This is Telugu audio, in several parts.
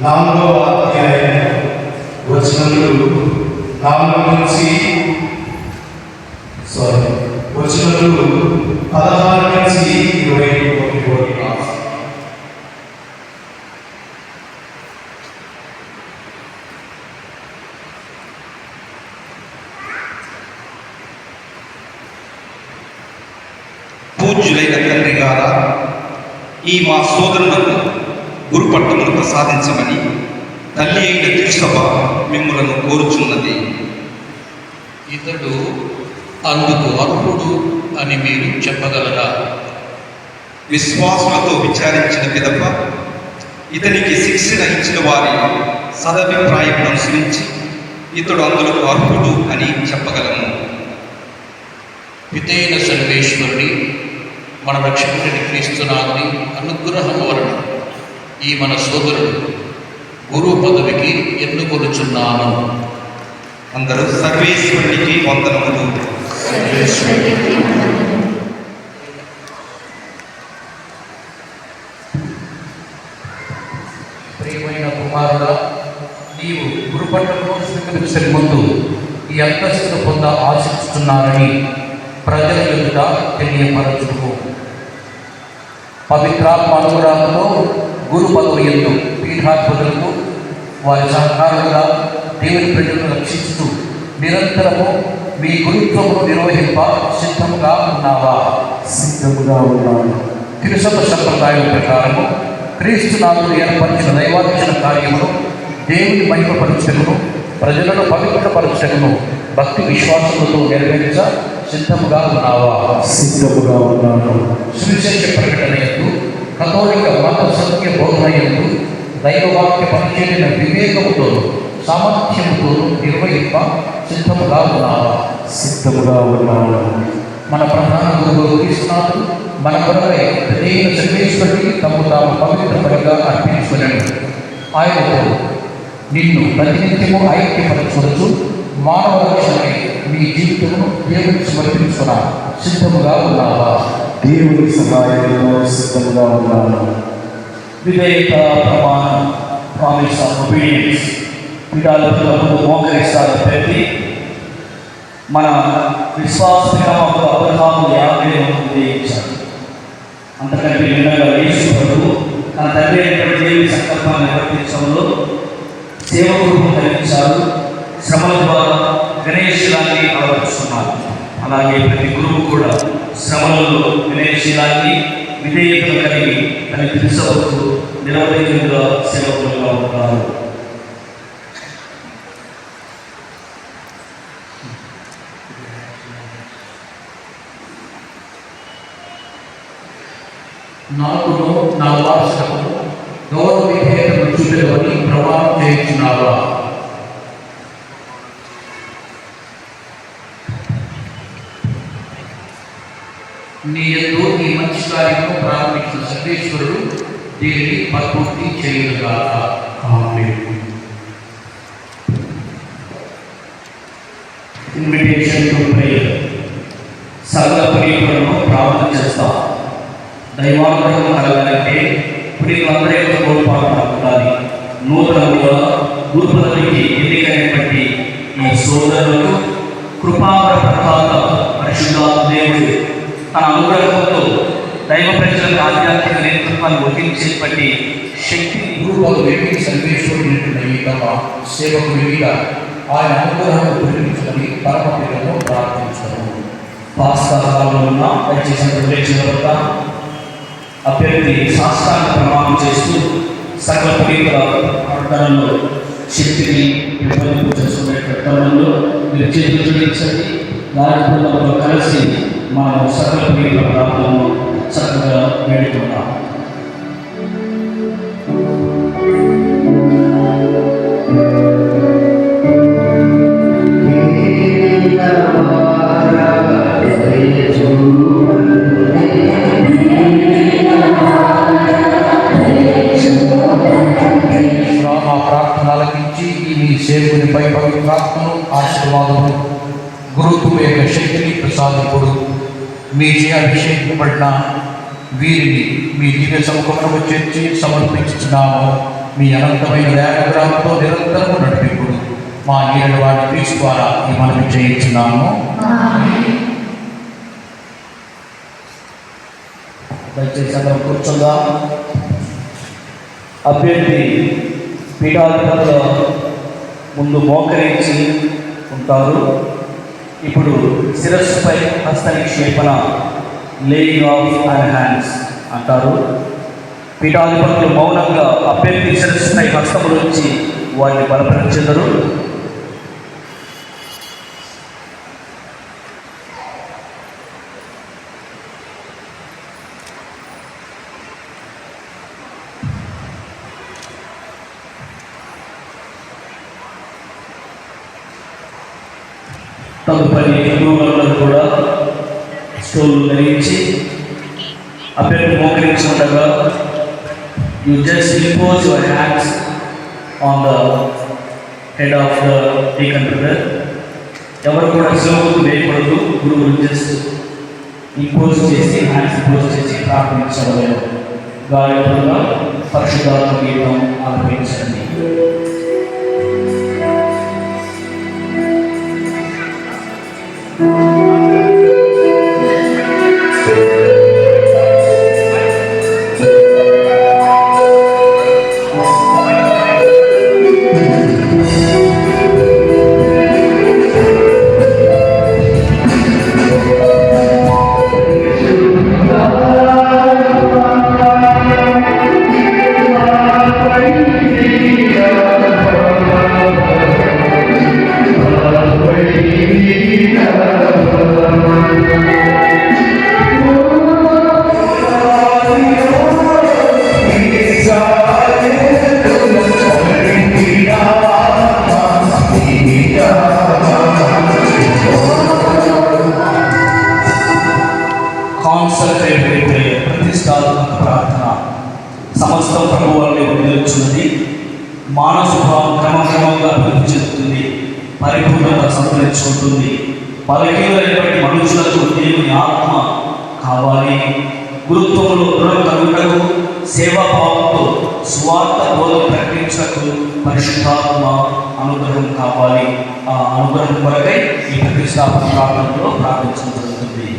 నాలుగవ అధ్యాయం వచనములు 4 నుంచి 16 నుంచి 21. పూజ్యులైన తండ్రి గారా, ఈ మా సోదరులకు గురుపట్టమును ప్రసాదించమని తల్లి అయిన తిరుసభ మిమ్ములను కోరుచున్నది. ఇతడు అందుకు అర్హుడు అని మీరు చెప్పగలరా? విశ్వాసులతో విచారించిన పిదప ఇతనికి శిక్షణ ఇచ్చిన వారి సదభిప్రాయం అనుసరించి ఇతడు అందులకు అర్హుడు అని చెప్పగలము. పితైన సర్వేశ్వరుడి మన రక్షకుడిని క్రీస్తునాథుని అనుగ్రహం వలన ఈ మన సోదరుడు గురువు పదవికి ఎన్నుకొనుచున్నాను. అందరూ సర్వేశ్వరుడికి వందనములు. ప్రియమైన కుమారుడా, నీవు గురుపట్టణంలో స్వీకరించే ముందు ఈ అంతస్తును పొంద ఆశిస్తున్నారని ప్రజల ఎదుట తెలియపరచుకో. పవిత్రాత్మ అనుగ్రహంలో గురు పదవి ఎందు పీఠాధిపతులకు వారి సహకారులుగా దేవుని ప్రజలను రక్షిస్తూ నిరంతరము మీ గురుత్వమును నిర్వహింప సిద్ధముగా ఉన్నావా? సిద్ధముగా ఉన్నాను. తిరుసభ సంప్రదాయం ప్రకారము క్రీస్తునాథుడు ఏర్పరిచిన దైవార్చన కార్యమును, దేవుని మహిమపరచకును, ప్రజలను పవిత్రపరచకును భక్తి విశ్వాసములతో నెరవేర్చ సిద్ధముగా ఉన్నావా? సిద్ధముగా ఉన్నాను. సువిశేష ప్రకటన యందు, కథోలిక మత సత్య బోధన యందు దైవవాక్య పరిచర్యల వివేకముతో సామర్థ్యముతో నిర్వహింప సిద్ధముగా ఉన్నావా? సిద్ధముగా ఉన్నాను. మన ప్రధాన గురువు క్రీస్తునాథుడు మన కొరకై ప్రత్యేక సర్వేశ్వరుడికి తాము పవిత్రపడిగా అర్పించుకున్నాడు. ఆయనతో నిన్ను ప్రతినిత్యము ఐక్యపరచవచ్చు. మానవ రక్షణకై నీ జీవితమును దేవునికి సమర్పించుకున్న సిద్ధముగా ఉన్నావా? దేవుని సహాయంలో సిద్ధముగా ఉన్నాను. విధేయత, ప్రమాణం, ప్రామిస్ ఆఫ్ ఒబీడియన్స్ విధాలకు మోకరిస్తారు. ప్రతి మన విశ్వాసము అబ్రహాము యాభైను విధేయించాడు. అంతకంటే భిన్నంగా యేసు ప్రభువు తన తండ్రి అయినటువంటి దేవుని సంకల్పాన్ని నిర్వర్తించడంలో సేవకులను కలిగించారు. శ్రమల ద్వారా వినయశీలాన్ని అలవరుచుకున్నారు. అలాగే ప్రతి గురువు కూడా శ్రమలలో వినయశీలాన్ని, విధేయతను కలిగి తన తిరుసభకు నిరవధికంగా సేవకులుగా ఉంటారు. నాకును నా వారసులకు గౌరవ విధేయతను చూపెదవని ప్రమాణం చేయించున్నావా? నీ యందు ఈ మంచి కార్యము ప్రారంభించిన సర్వేశ్వరుడు దీనిని పరిపూర్తి చేయుగాక. ఆమేన్. Invitation to prayer. సకల పునీతులను ప్రార్థన చేస్తాం. దైవానుగ్రహం కలగాలంటే పునీతులందరి యొక్క తోడ్పాటు ఉండాలి. నూతనంగా గురు పదవికి ఎన్నికైనటువంటి ఈ సోదరులకు కృపావర ప్రతాత పరిశుద్ధాత్మ దేవుడు తన అనుగ్రహంతో దైవ ప్రజలకు ఆధ్యాత్మిక నేతృత్వాన్ని వహించేటువంటి శక్తి గురువులు వ్యక్తి సర్వేశ్వరుడు తమ సేవకు మీద ఆయన అనుగ్రహం కురిపించుకొని పరమపిల్లలను ప్రార్థించడం. పాస్తా హాల్లో ఉన్న దయచేసి అభ్యర్థి సాష్టాంగ ప్రమాణం చేస్తూ సకల పునీతుల ప్రార్థనలో శక్తిని పెంపొందింపు చేసుకునే క్రమంలో మీరు చేతులు జోడించండి. దాని కలిసి మనం సకల పునీతుల ప్రార్థనను చక్కగా వేడుకున్నాం. మా ప్రార్థన ఆలకించి మీ సేవకునిపై పవిత్రాత్మను ఆశీర్వాదము గురుత్వం యొక్క శక్తిని ప్రసాదింపుడు మీ అభిషేకింపబడిన వీరిని మీ దివ్య సముఖమునకు చేర్చి సమర్పించుతున్నాము. మీ అనంతమైన దయాగ్రహంతో నిరంతరము నడిపింపుడు మా నీళ్ళ వారి క్రీస్తు ద్వారా ఈ మనవి చేయించున్నాము. దయచేసి అందరం కూర్చుందాం. అభ్యర్థి పీఠాధిపతుల ముందు మోకరించి ఉంటారు. ఇప్పుడు శిరస్సుపై హస్త నిక్షేపణ, లేయింగ్ ఆఫ్ అండ్ హ్యాండ్స్ అంటారు. పీఠాధిపతులు మౌనంగా అభ్యర్థి శిరస్సుపై హస్తములు ఉంచి వారిని బలపరిచెదరు. తదుపరి గురువులందరూ కూడా స్టోన్లు ధరించి అభ్యర్థి మోకరించి ఉండగా you just impose your hands on the head of the deacon brother. ఎవరు కూడా శిలువకు వేయకూడదు. గురువులు జస్ట్ ఇంపోజ్ చేసి హ్యాండ్స్ ఇంపోజ్ చేసి ప్రార్థించడం. గాయకులుగా పరిశుద్ధాత్మ గీతం ఆలపించండి. ప్రతిష్టాత్మక ప్రార్థన సమస్త ప్రభువుని నిలుచున్నది. మానవ స్వభావం క్రమక్రమంగా అభివృద్ధి చెందుతుంది, పరిపూర్ణత సంతరించుకుంటుంది. బలహీనమైనటువంటి మనుషులకు దేవుని ఆత్మ కావాలి. గురుత్వంలో దృఢం కలుగుటకు, సేవాభావంతో స్వార్థ బోధన ప్రకటించకు పరిశుద్ధాత్మ అనుగ్రహం కావాలి. ఆ అనుగ్రహం కొరకై ఈ ప్రతిష్టాపన ప్రార్థనలో ప్రార్థించడం జరుగుతుంది.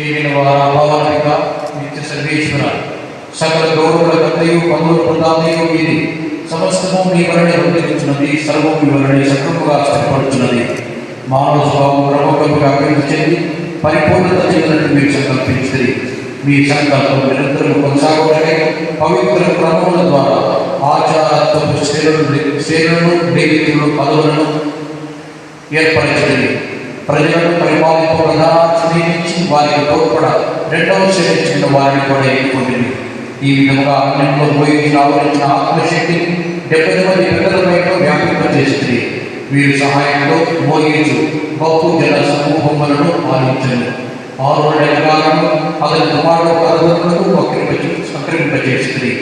ఏలిన వార భావాత్మిక నిత్య సర్వేశ్వర సకల గౌరవుల కర్తయు పనులు ప్రదాతయు మీది సమస్తము మీ వలనే వర్తించున్నది, సర్వము మీ వలనే సక్రముగా స్థిరపడుతున్నది. మానవ స్వభావం క్రమక్రమంగా అభివృద్ధి చెంది పరిపూర్ణత చెందినట్టు మీరు సంకల్పించింది. మీ సంకల్పం నిరంతరం కొనసాగటమే పవిత్ర క్రమముల ద్వారా ఆచారత్వపు శ్రేణులను నైవేద్యులు పదవులను ఏర్పరచండి. ప్రజలను పరిపాలింపు ప్రధానాన్ని నియమించి వారికి తోడ్పడ రెండవ శ్రేణి చెందిన వారిని కూడా ఎన్నుకుంటుంది. ఈ విధంగా అన్యంలో ఉపయోగించిన ఆవరించిన ఆత్మశక్తిని 70 మంది పెద్దలపైన వ్యాపింపజేస్తుంది. వీరి సహాయంతో మోగించు బహు జన సమూహములను పాలించను. 6 నెలల కాలంలో అతని కుమారుడు పదవులకు సంక్రమింపజేస్తుంది.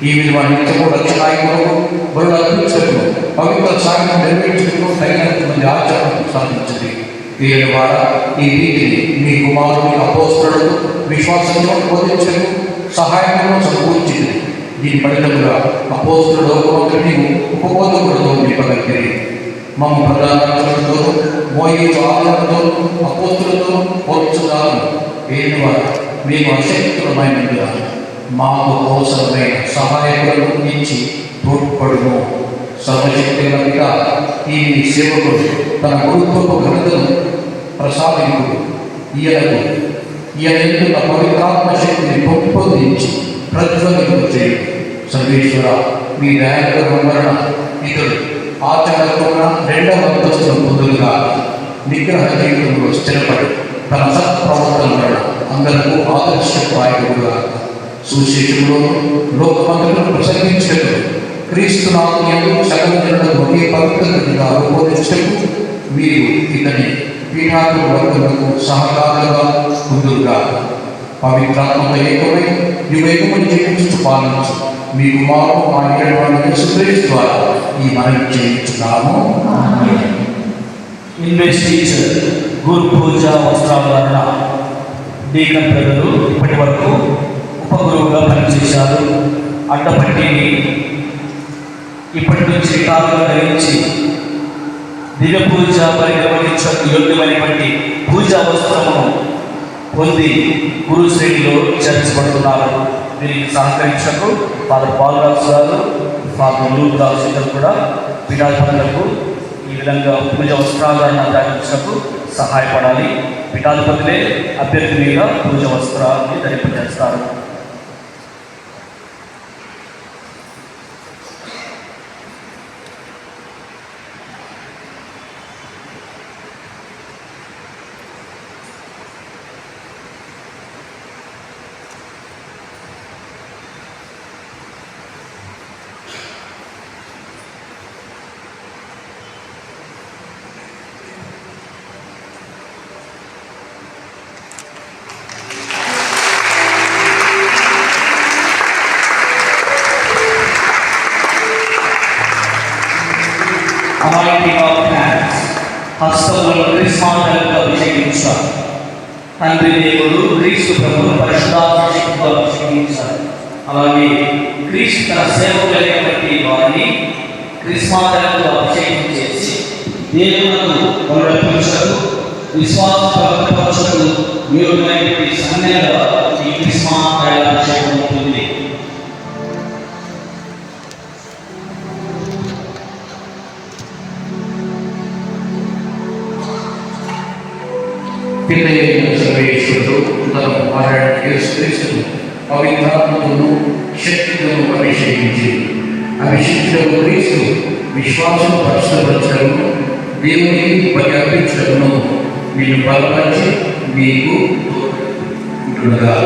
ఈ విధంగా నిత్యము రక్షణాయకులకు బరువు అర్పించకు పవిత్ర సాగిని నిర్వహించడంలో తగినంత మంది ఆచరణకు సాధించింది. దీని ద్వారా ఈ రీతిని మీ కుమారుని అపోస్తలుడు విశ్వాసంలో బోధించకు సహాయంలో సమకూర్చింది. దీని ఫలితంగా అపోస్తలుడు ఒకరిని ఉపబోధకులతో నింపగలిగి మమ్మ ప్రధానతో మోయేజు ఆదరణతో అపోస్తలతో పోల్చుతాను. దీని ద్వారా మేము అశక్తులమైనందున మాకు అవసరమైన సహాయకులను ఇచ్చి తోడ్పడును. సర్వశక్తి కనుక ఈ సేవకుడు తన గురుత్వపు ఘనతను ప్రసాదింపుడు. ఈయనకు ఈయన ఎందున్న పవిత్రాత్మ శక్తిని పెంపొందించి ప్రజ్వలింపు చేయండి. సర్వేశ్వర, మీ దయాకరణ వలన ఇతడు ఆచరణకున్న 2వ అంతస్తును పొందులుగా నిగ్రహ జీవితంలో స్థిరపడి తన సత్ప్రవర్తన వలన అందరికీ ఆదర్శప్రాయుడుగా సుశేషంలో లోకమంతటను ప్రసంగించటకు క్రీస్తునాథుని సకల జనులకు ఒకే పవిత్రతగా రూపొందించటకు మీరు ఇతని పీఠాత్మ వర్గములకు సహకారులుగా పొందులుగా. పవిత్రాత్మక ఏకమై యుగముని జీవించు పాలించు మీ కుమారుడు మా ఏడవాడు యేసుక్రీస్తు ద్వారా ఈ మనవి చేయించున్నాము. ఇన్వెస్టిగేషన్ గురు పూజ వస్త్రావరణ డీకన్ ప్రజలు ఇప్పటి వరకు ఉపగురువుగా పనిచేశారు. అడ్డపట్టిని ఇప్పటి నుంచి కాలుగా ధరించి దివ్య పూజ నిర్వహించడానికి యోగ్యమైనటువంటి పూజా వస్త్రమును పొంది గురు శ్రేణిలో చేర్చబడుతున్నారు. దీనికి సహకరించకు ఫాదర్ పాల్రాజు గారు, ఫాదర్ లూక్ రాజు గారు కూడా పీఠాధిపతులకు ఈ విధంగా పూజ వస్త్రాలను ధరించకు సహాయపడాలి. పీఠాధిపతులే అభ్యర్థి మీద పూజ వస్త్రాన్ని ధరింపజేస్తారు. Anointing of hands, హస్తములను క్రిస్మాంతలకు అభిషేకించారు. తండ్రి దేవుడు క్రీస్తు ప్రభువును పరిశుద్ధాత్మశక్తితో అభిషేకించారు. అలాగే క్రీస్తు తన సేవకులైనటువంటి వారిని క్రిస్మాంతలకు అభిషేకం చేసి దేవులకు బలుడర్పించకు విశ్వాస ప్రకటనకు యోగ్యమైనటువంటి సన్నిధిగా ఈ క్రిస్మాంత అభిషేకం ఉంటుంది. పిల్లైన సర్వేశ్వరుడు తన కుమారుడైన యేసుక్రీస్తును పవిత్రాత్మతోను శక్తితోను అభిషేకించి అభిషేకించిన క్రీస్తు విశ్వాసం పరిశుభ్రపరచడము దేవునికి బలి అర్పించడమును మీరు బలపరిచి మీకు ఉంటుండగా.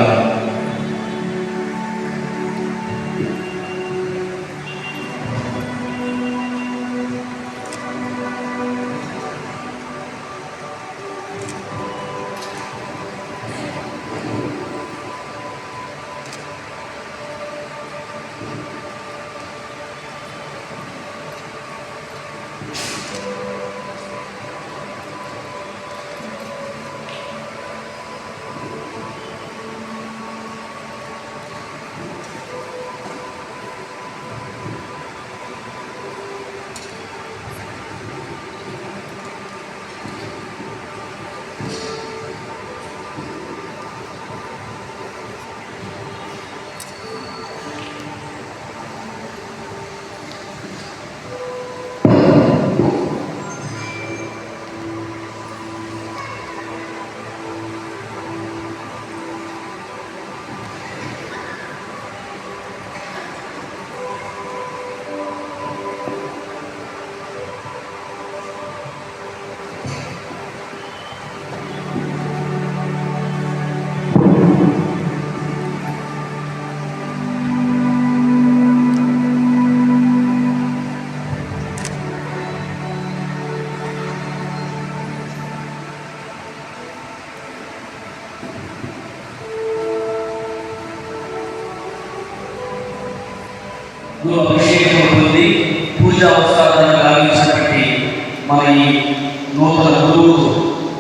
గురు అభిషేకం ఉంటుంది. పూజా వస్త్రాలను లాగించినటువంటి మన ఈ నూతన గురువు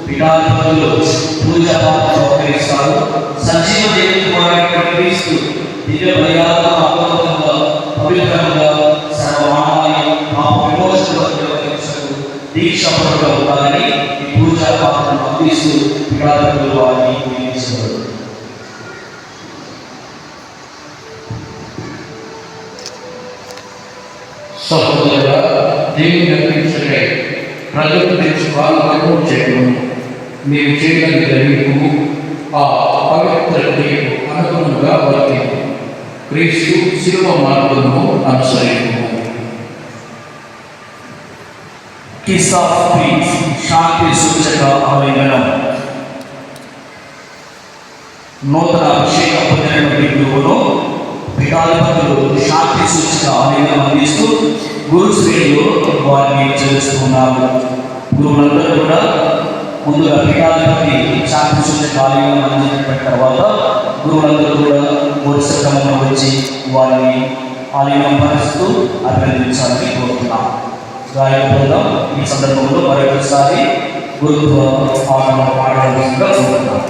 పీఠాధిపతులు పూజా పాత్ర ఉపయోగిస్తారు. సజీవ దేవుని కుమారుడైన క్రీస్తు దివ్య బలియాలను అద్భుతంగా పవిత్రంగా సర్వమానవాళి పాప విమోచనగా నిర్వహించకు దీక్షపరులుగా ఉండాలని ఈ పూజా పాత్రను అందిస్తూ పీఠాధిపతులు వారిని నియమించారు. సహోదరుల దేవుని అర్పించడే ప్రజలు తెచ్చి పాల్గొనడం చేయడం మీరు చేయగలిగిన గ్రహింపు ఆ పవిత్ర క్రియకు అనుగుణంగా వర్తింపు. క్రీస్తు శిలువ మార్గమును అనుసరింపు. కిస్ ఆఫ్ పీస్, శాంతి సూచక ఆలింగనం. నూతన అభిషేక పొందిన బిడ్డలను పీఠాధిపతులు శాంతి సూచక ఆలింగనం అందిస్తూ గురు శ్రేణులు వారిని చేస్తున్నారు. గురువులందరూ కూడా ముందుగా పీఠాధిపతి శాంతి సూచక ఆలింగనం అందించిన తర్వాత గురువులందరూ కూడా వరుస క్రమంలో వచ్చి వారిని ఆలింగనం పరుస్తూ అభినందించాలని కోరుతున్నాం. గాయక బృందం ఈ సందర్భంలో మరొకసారి గురుత్వ పాడవలసిందిగా కోరుతున్నాం.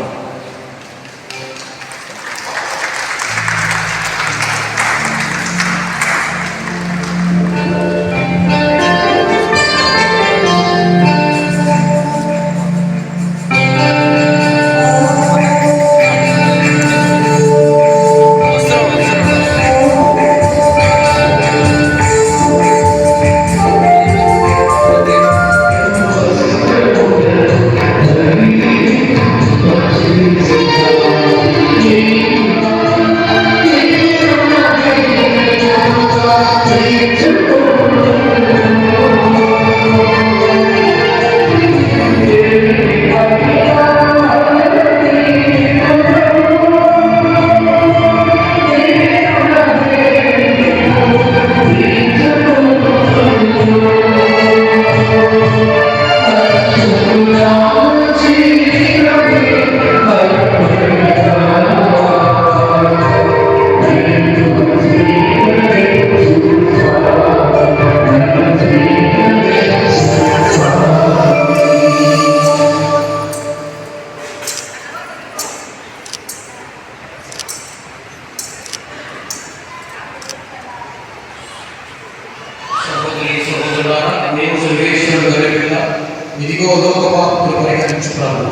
ఇదిగో లోకపాపులు పరిహరించు ప్రభు,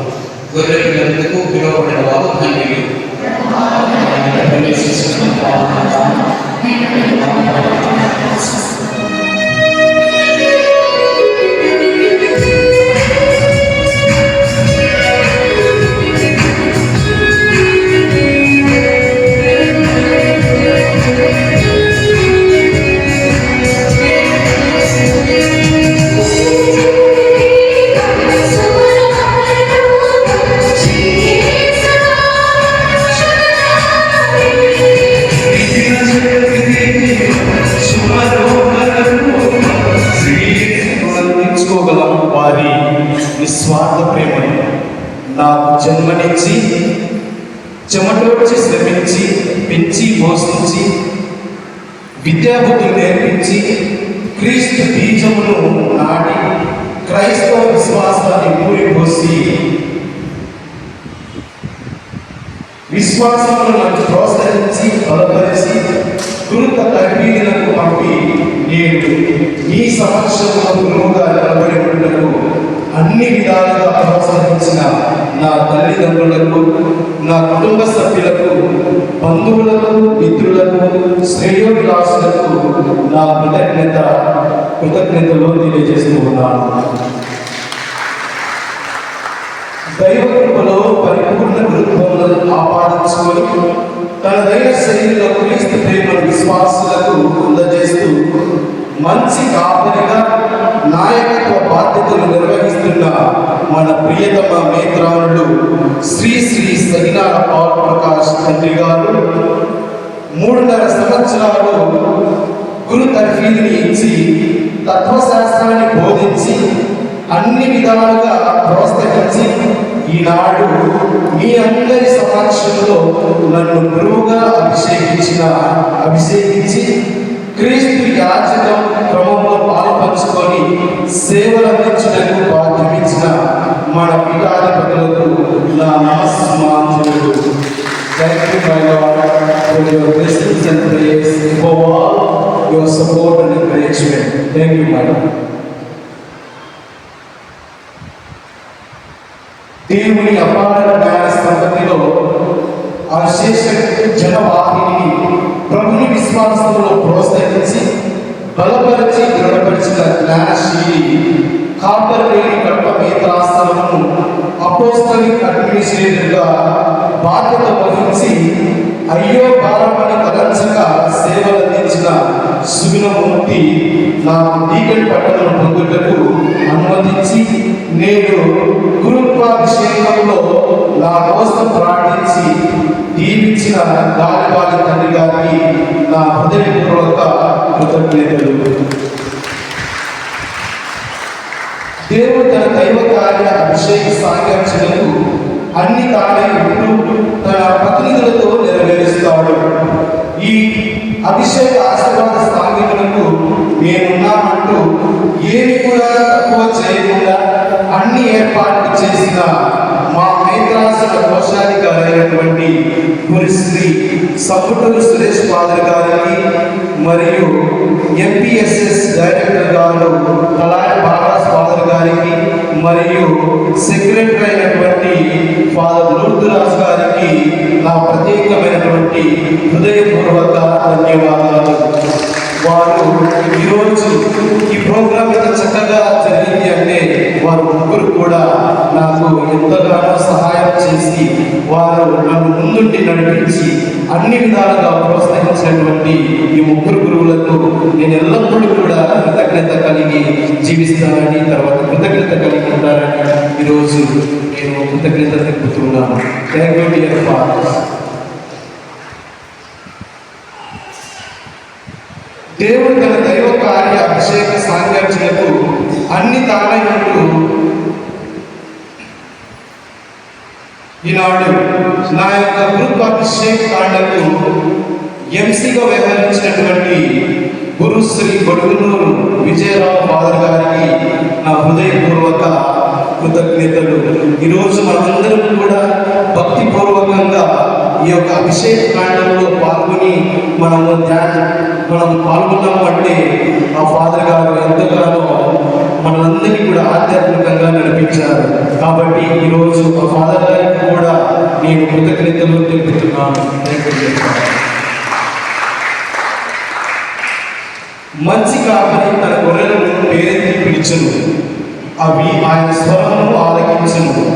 గొర్రె పిల్లలకు పిలువబడిన వారు ధన్యులు. వారి నిస్వార్థ ప్రేమను నాకు జన్మనిచ్చి చెమటోడ్చి శ్రమించి పెంచి పోషించి విద్యాబుద్ధులు నేర్పించి క్రీస్తు బీజమును నాటి క్రైస్తవ విశ్వాసాన్ని ఊరిపోసి విశ్వాసమును నాకు ప్రోత్సహించి బలపరిచి గురుత తరబీదులకు పంపి నేను మీ సమక్షంలో గురువుగా నిలబడి ఉండటకు అన్ని విధాలుగా ప్రోత్సహించిన నా తల్లిదండ్రులకు, నా కుటుంబ సభ్యులకు, బంధువులకు, మిత్రులకు, శ్రేయోభిలాషులకు నా కృతజ్ఞతలు తెలియజేస్తూ ఉన్నాను. దైవ కృపలో పరిపూర్ణ గురుత్వములను ఆపాదించుకొని తనదైన శైలిలో క్రీస్తు ప్రేమను విశ్వాసులకు అందజేస్తూ మంచి కాపరిగా నాయకత్వ బాధ్యతలు నిర్వహిస్తున్న మన ప్రియతమ మేత్రానుడు శ్రీ శ్రీ సగినాల పవన్ ప్రకాష్ తండ్రి గారు 3.5 సంవత్సరాలు గురు తర్ఫీదుని ఇచ్చి తత్వశాస్త్రాన్ని బోధించి అన్ని విధాలుగా ప్రోత్సహించి ఈనాడు మీ అందరి సమక్షంలో నన్ను గురువుగా అభిషేకించి క్రీస్తు యాచకం క్రమంలో పాల్పంచుకొని సేవలు అందించడానికి భాగ్యమిచ్చిన మన పీఠాధిపతులకు నా నమస్మాంజలు. Thank you, my Lord, for your blessings and prayers, for all your support and encouragement. Thank you, my Lord. దేవుని అపార జ్ఞాన సంపత్తిలో అశేష జనవాహిని ప్రభుని విశ్వాసంలో ప్రోత్సహించి బలపరిచి దృఢపరిచిన జ్ఞానశీలి కాపర్వేలి కడప మేత్రాస్థలమును అపోస్తలిక్ అడ్మినిస్ట్రేటర్గా బాధ్యత వహించి అయ్యో భారమని తలంచక సేవలందించిన సుగుణమూర్తి నాకు డీకన్ పట్టణం పొందుటకు అనుమతించి నేడు గురుత్వాభిషేకంలో నా కోసం ప్రార్థించి దీవించిన గాలిపాలి తండ్రి గారికి నా హృదయపూర్వక కృతజ్ఞతలు. దేవుడు తన దైవ కార్య అభిషేక సాంగర్చనకు అన్ని కార్యాలు తన ప్రతినిధులతో నెరవేరుస్తాడు. ఈ అభిషేక ఆశీర్వాద సాంఘికులకు నేనున్నామంటూ ఏమి కూడా తక్కువ చేయకుండా అన్ని ఏర్పాట్లు చేసిన మా మేత్రాసుల కోశాధికారైనటువంటి గురుశ్రీ సప్పుటూరు సురేష్ ఫాదర్ గారికి మరియు ఎంపీఎస్ఎస్ డైరెక్టర్ గారు తలారి బాలాస్ ఫాదర్ గారికి మరియు సెక్రటరీ అయినటువంటి ఫాదర్ లూర్దురాజ్ గారికి నా ప్రత్యేకమైనటువంటి హృదయపూర్వక ధన్యవాదాలు. వారు ఈరోజు ఈ ప్రోగ్రాం ఇంత చక్కగా జరిగింది అంటే వారు ముగ్గురు కూడా నాకు ఎంతగానో సహాయం చేసి వారు నన్ను ముందుండి నడిపించి అన్ని విధాలుగా ప్రోత్సహించినటువంటి ఈ ముగ్గురు గురువులకు నేను ఎల్లప్పుడూ కూడా కృతజ్ఞత కలిగి జీవిస్తానని, తర్వాత కృతజ్ఞత కలిగి ఉంటానని ఈరోజు నేను కృతజ్ఞత తెలుపుతున్నాను. Thank you dear fathers. దేవుడు తన దైవ కార్య అభిషేక సాంగర్జనకు అన్ని తానైనట్టు ఈనాడు నా యొక్క గురుత్వాభిషేక కాండకు ఎంసీగా వ్యవహరించినటువంటి గురుశ్రీ గొడుగునూరు విజయరావు ఫాదర్ గారికి నా హృదయపూర్వక కృతజ్ఞతలు. ఈరోజు మనందరం కూడా భక్తిపూర్వకంగా ఈ యొక్క అభిషేక కాండంలో పాల్గొని మనం పాల్గొన్నాము అంటే ఆ ఫాదర్ గారు ఎంతగానో మనందరినీ కూడా ఆధ్యాత్మికంగా నడిపించారు. కాబట్టి ఈరోజు ఆ ఫాదర్ గారికి కూడా నేను కృతజ్ఞతలు తెలుపుతున్నాను. మంచి కాపరి తన గొర్రెలను పేరెత్తి పిలిచెను, అవి ఆయన స్వరమును ఆలకించెను,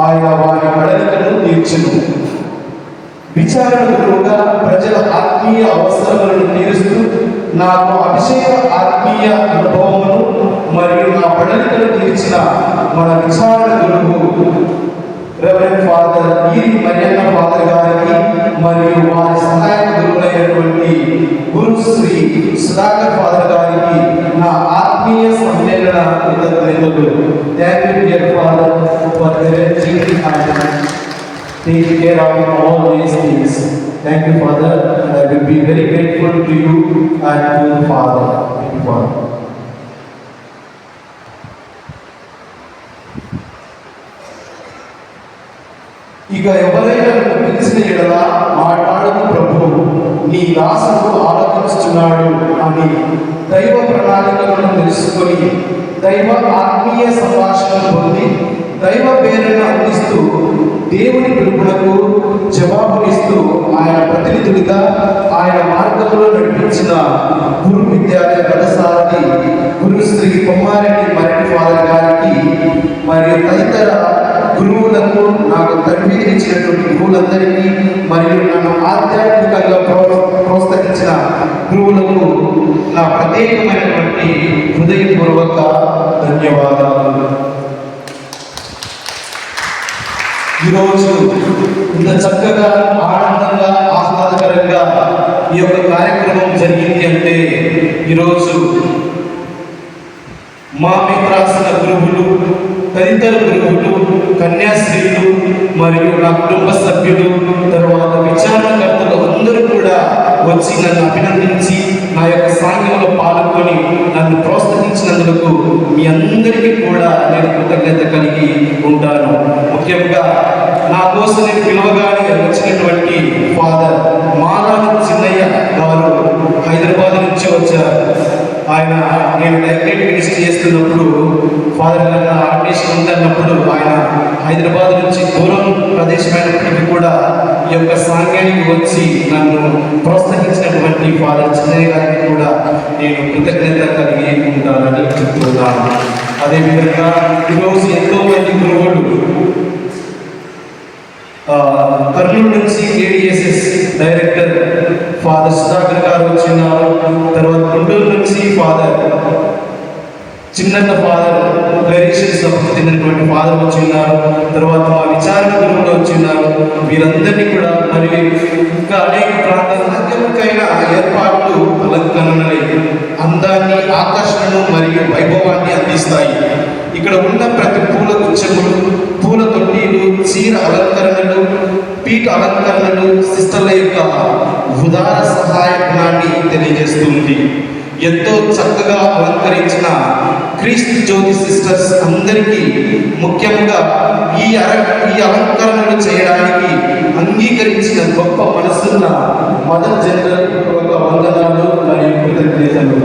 ఆయన వారి బడలికను తీర్చెను. విచారణ గురువుగా ప్రజల ఆత్మీయ అవసరాలను తీరుస్తూ నాకు అభిషేక ఆత్మీయ అనుభవమును మరియు నా బడలికను తీర్చిన మన విచారణ గురువు రెవరెండ్ ఫాదర్ ఈరి మరియన్న ఫాదర్ గారికి మరియు వారి సహాయక గురువులైనటువంటి గురుశ్రీ సుధాకర్ ఫాదర్ గారికి నా ఆత్మీయ సమ్మేళన కృతజ్ఞతలు. Thank you dear father for arranging and taking care of all these things. Thank you, Father, and I will be very grateful to you and to the Father. Thank you, Father. ఇక ఎవరైనా పిలిచిన ఎడల మాట్లాడదు ప్రభు, నీ దాసుడు ఆలోచిస్తున్నాడు అని దైవ ప్రణాళికలను తెలుసుకొని దైవ ఆత్మీయ సంభాషణ పొంది దైవ పేరును అందిస్తూ దేవుని పిలుపులకు జవాబునిస్తూ ఆయన ప్రతినిధులుగా ఆయన మార్గంలో నడిపించిన గురు విద్యాలయ పదసారథి గురుశ్రీ కొమ్మారెడ్డి మరెడ్డి ఫాదర్ గారికి మరియు తదితర గురువులకు నాకు తరబేతినిచ్చినటువంటి గురువులందరికీ మరియు నన్ను ఆధ్యాత్మికంగా ప్రోత్సహించిన గురువులకు నా ప్రత్యేకమైనటువంటి హృదయపూర్వక ధన్యవాదాలు. ఈరోజు ఇంత చక్కగా ఆనందంగా ఆహ్లాదకరంగా ఈ యొక్క కార్యక్రమం జరిగింది అంటే ఈరోజు మా మిత్రాసన గురువులు, తదితర గురువులు, కన్యాశ్రీలు మరియు నా కుటుంబ సభ్యులు, తర్వాత విచారణకర్తలు అందరూ కూడా వచ్చి నన్ను అభినందించి నా యొక్క సాంఘ్యంలో పాల్గొని నన్ను ప్రోత్సహించినందుకు మీ అందరికీ కూడా నేను కృతజ్ఞత కలిగి ఉంటాను. ముఖ్యంగా నా కోసం నేను పిలవగానే వచ్చినటువంటి ఫాదర్ మారాని చిన్నయ్య గారు హైదరాబాద్ నుంచి వచ్చారు. ఆయన నేను డైరెక్ట్ మినిస్ట్రీ చేస్తున్నప్పుడు ఫాదర్ గారు ఆర్డినేషన్ ఉందన్నప్పుడు ఆయన హైదరాబాద్ నుంచి దూరం ప్రదేశమైనప్పటికీ కూడా ఈ యొక్క సాంఘ్యానికి వచ్చి నన్ను ప్రోత్సహించినటువంటి ఫాదర్ చిన్నయ్య గారికి కూడా నేను కృతజ్ఞత కలిగి ఉంటానని చెప్తున్నాను. అదేవిధంగా ఈరోజు ఎంతో మంది గురువులు కర్నూలు నుంచి ఏడిఎస్ఎస్ డైరెక్టర్ ఫాదర్ సుధాకర్ గారు వచ్చిన్నారు. తర్వాత గుంటూరు నుంచి ఫాదర్ చిన్న ఫాదర్ క్లరీషియన్స్ చెందినటువంటి ఫాదర్ వచ్చిన్నారు. తర్వాత మా విచారణ గురువులు వచ్చిన్నారు. వీరందరినీ కూడా మరియు ఇంకా అనేక ప్రాంతాల అత్యధికమైన ఏర్పాట్లు అలంకరణలై అందాన్ని, ఆకర్షణను మరియు వైభవాన్ని అందిస్తాయి. ఇక్కడ ఉన్న ప్రతి పూల గుచ్చములు, పూల తొట్టీలు, చీర అలంకరణలు, పీఠ అలంకరణలు సిస్టర్ల యొక్క ఉదార సహాయ గుణాన్ని తెలియజేస్తుంది. ఎంతో చక్కగా అలంకరించిన క్రీస్తు జ్యోతి సిస్టర్స్ అందరికీ ముఖ్యంగా ఈ అలంకరణలు చేయడానికి అంగీకరించిన గొప్ప మనసున్న మదర్ జనరల్ వందనాలు మరియు కృతజ్ఞతలు.